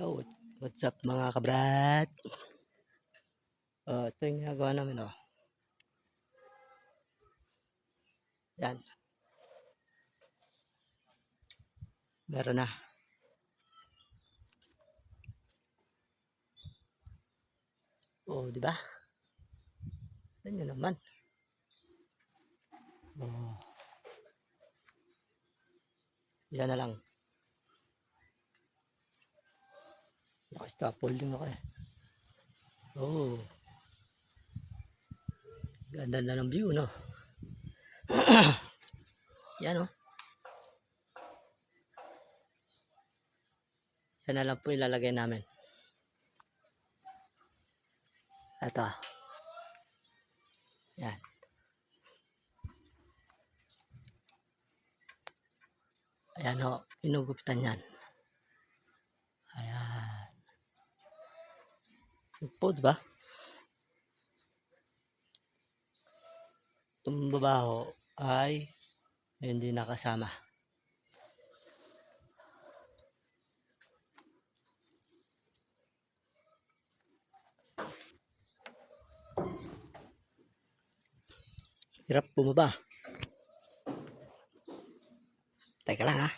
Yo, what's up mga kabrad? Ito yung ginagawa namin Yan, meron na. Di ba? Yan yun naman. Yan na lang. Naka-scaffolding ako eh. Ganda na ng view, no? Yan Yan na lang po ilalagay namin. Ito. Yan. Ayan inugupitan yan. Ayan. Yung po, diba? Itong babaho ay hindi nakasama. Hirap bumaba. Teka lang ha.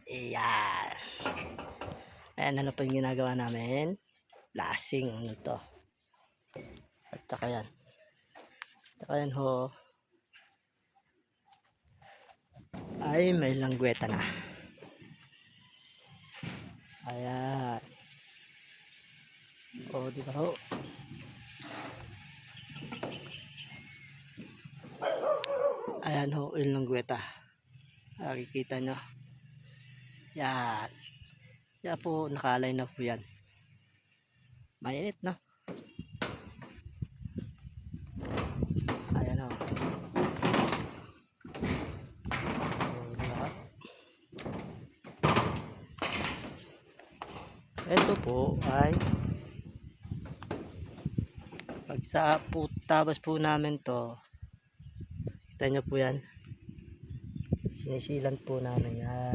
Ayan. Ayan, ano pa yung ginagawa namin? Lasing, to. At saka yan. Ay may langgweta na. Ayan. Di ba Ayan yung langgweta. Nakikita nyo. Yan. Yan po, nakalay na po yan. Mainit na. Ayan diba? Ito po ay pag sa tabas po namin to, kita nyo po yan, sinisilan po namin yan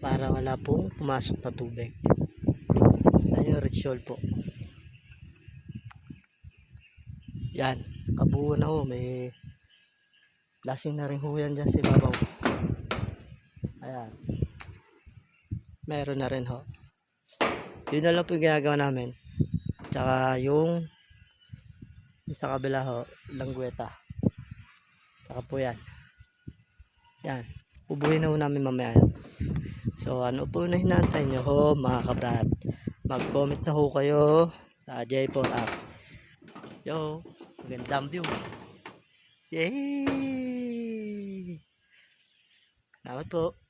para wala pong pumasok na tubig. Ayun yung ritual po yan. Kabuo na may lasing na rin yan dyan sa ibabaw. Ayan, meron na rin yun na lang po yung ginagawa namin. Tsaka yung sa kabila langgweta. Tsaka po yan. Ubuhin na namin mamaya. So ano po na hinantay nyo mga kabrad? Mag-comment na kayo sa J4 app. Yo, magandang view. Yay! Salamat po.